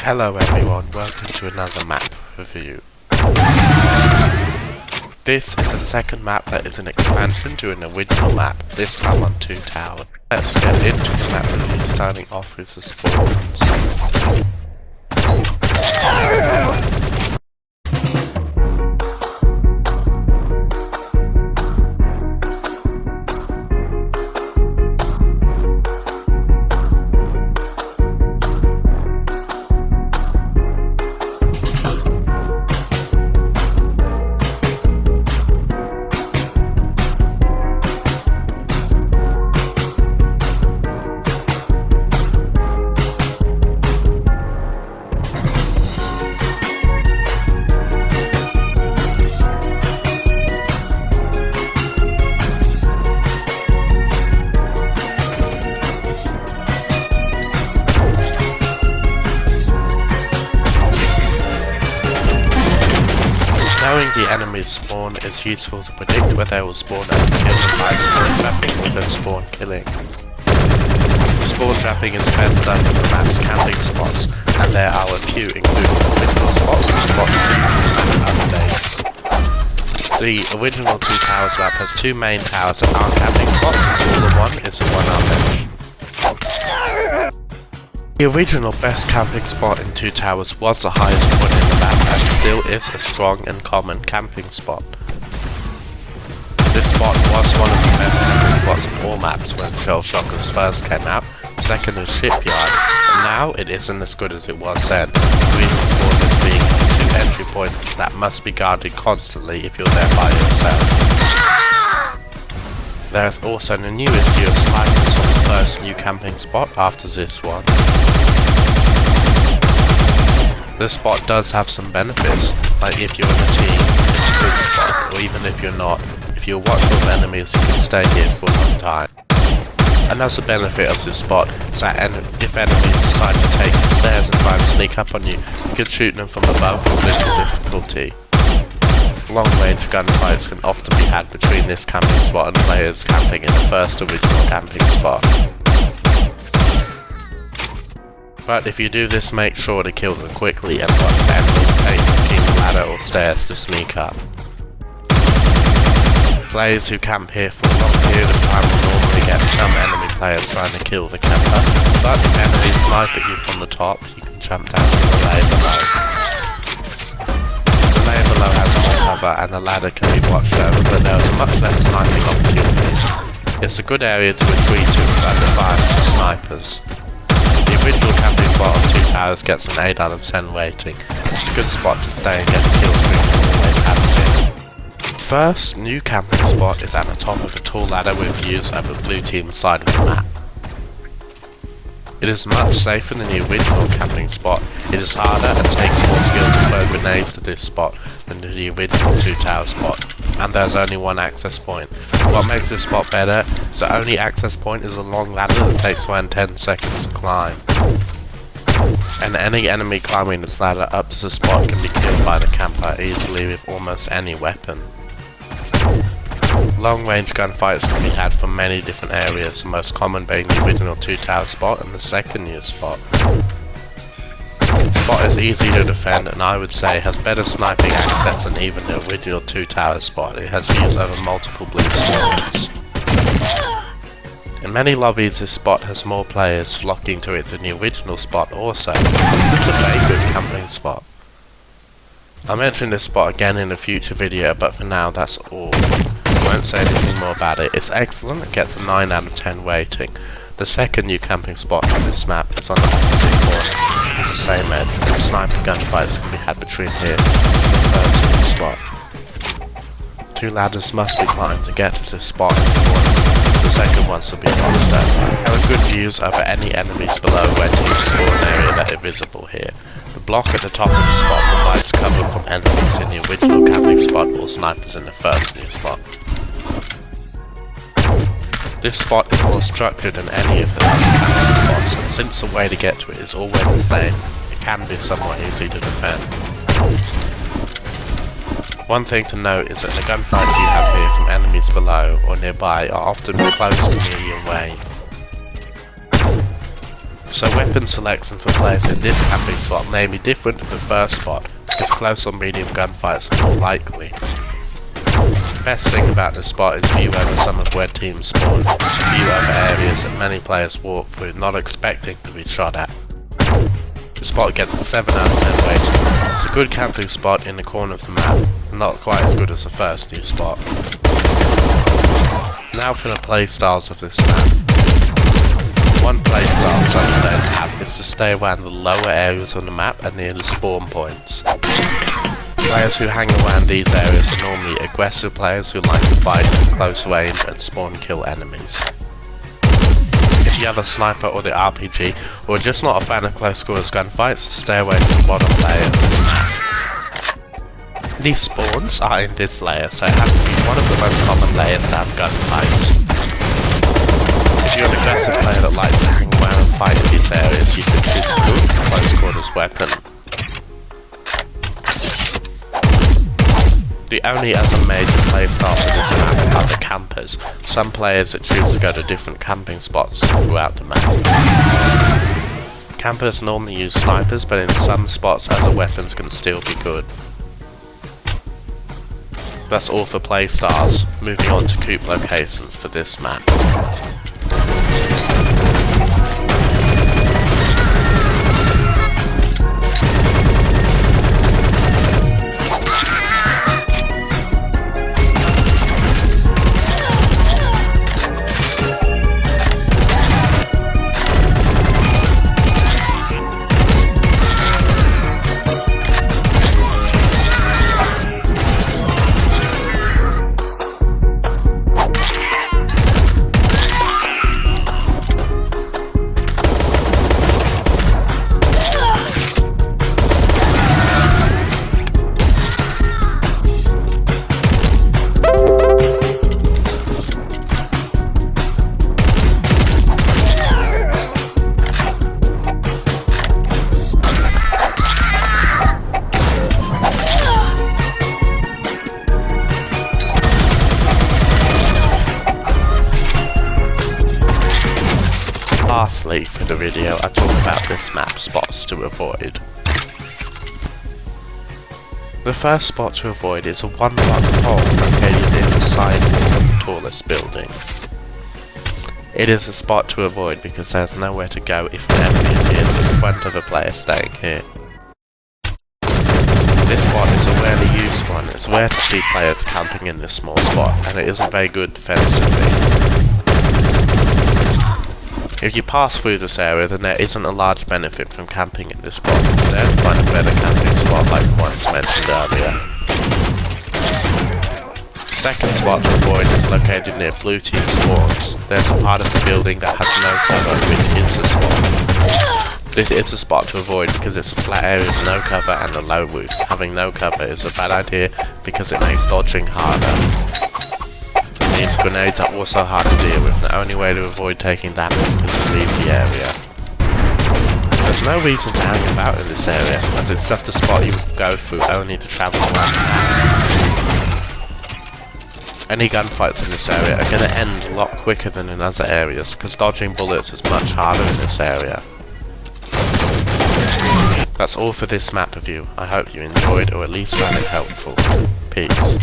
Hello everyone, welcome to another map review. This is the second map that is an expansion to an original map, this time on 2 Towers. Let's get into the map review, starting off with the spawns. Knowing the enemy's spawn is useful to predict where they will spawn and kill them by spawn trapping with a spawn killing. Spawn trapping is best done with the map's camping spots, and there are a few including original spots and spots and updates. The original 2 Towers map has 2 main towers that aren't camping spots, and all of one is a 1-up edge. The original best camping spot in 2 Towers was the highest point in the map and still is a strong and common camping spot. This spot was one of the best camping spots in all maps when Shell Shockers first came out, second is Shipyard, and now it isn't as good as it was then, the reason for this being 2 entry points that must be guarded constantly if you're there by yourself. There is also the new issue of snipers on the first new camping spot after this one. This spot does have some benefits, like if you're in a team, it's a good spot, or even if you're not, if you're watchful of enemies you can stay here for a long time. Another benefit of this spot is that if enemies decide to take the stairs and try and sneak up on you, you can shoot them from above with little difficulty. Long-range gunfights can often be had between this camping spot and players camping in the first original camping spot. But if you do this, make sure to kill them quickly and watch the enemies take the king ladder or stairs to sneak up. Players who camp here for a long period of time will normally get some enemy players trying to kill the camper, but if enemies snipe at you from the top, you can jump down to the layer below. The layer below has more cover and the ladder can be watched over, but there is much less sniping opportunities. It's a good area to retreat to without the fire from snipers. The original camping spot on 2 Towers gets an 8 out of 10 rating. It's a good spot to stay and get the kill streak that always has been. First new camping spot is at the top of a tall ladder with views over the blue team's side of the map. It is much safer than the original camping spot. It is harder and takes more skill to throw grenades to this spot than to the original 2 Tower spot, and there's only one access point. What makes this spot better is the only access point is a long ladder that takes around 10 seconds to climb. And any enemy climbing this ladder up to the spot can be killed by the camper easily with almost any weapon. Long-range gunfights can be had from many different areas, the most common being the original 2 Tower spot and the second new spot. The spot is easy to defend and I would say has better sniping access than even the original 2 Tower spot. It has views over multiple blue screens. In many lobbies this spot has more players flocking to it than the original spot also. It's just a very good camping spot. I'll mention this spot again in a future video, but for now that's all. I won't say anything more about it. It's excellent, it gets a 9 out of 10 rating. The second new camping spot on this map is on the opposite corner, with the same edge, and sniper gunfights can be had between here and the first new spot. 2 ladders must be climbed to get to this spot in the corner. The second ones will be watched over. There are good views over any enemies below when you spawn area that are visible here. The block at the top of the spot provides cover from enemies in the original camping spot or snipers in the first new spot. This spot is more structured than any of the other camping spots, and since the way to get to it is always the same, it can be somewhat easy to defend. One thing to note is that the gunfights you have here from enemies below or nearby are often close to medium range. So weapon selection for players in this camping spot may be different to the first spot, because close or medium gunfights are more likely. The best thing about this spot is view over some of where teams spawn, view over areas that many players walk through not expecting to be shot at. The spot gets a 7 out of 10 rating. It's a good camping spot in the corner of the map, and not quite as good as the first new spot. Now for the playstyles of this map. One playstyle some players have is to stay around the lower areas on the map and near the spawn points. Players who hang around these areas are normally aggressive players who like to fight at close range and spawn kill enemies. If you have a sniper or the RPG, or just not a fan of close quarters gunfights, stay away from the bottom layer of this map. These spawns are in this layer, so it has to be one of the most common layers to have gunfights. If you're an aggressive player that likes to hang around and fight in these areas, you should choose a good close quarters weapon. The only other major playstyle for this map are the campers, some players that choose to go to different camping spots throughout the map. Campers normally use snipers, but in some spots other weapons can still be good. That's all for playstyles. Moving on to Coop Locations for this map. Lastly, for the video, I talk about this map spots to avoid. The first spot to avoid is a 1-block hole located near the side wall of the tallest building. It is a spot to avoid because there's nowhere to go if an enemy appears in front of a player staying here. This spot is a rarely used one. It's rare to see players camping in this small spot, and it isn't very good defensively. If you pass through this area, then there isn't a large benefit from camping in this spot. Instead, find a better camping spot like the ones mentioned earlier. The second spot to avoid is located near blue team spawns. There's a part of the building that has no cover, which is the spot. This is a spot to avoid because it's a flat area with no cover and a low roof. Having no cover is a bad idea because it makes dodging harder. These grenades are also hard to deal with. The only way to avoid taking damage is to leave the area. There's no reason to hang about in this area, as it's just a spot you go through only to travel around the map. Any gunfights in this area are going to end a lot quicker than in other areas, because dodging bullets is much harder in this area. That's all for this map review. I hope you enjoyed or at least found it helpful. Peace.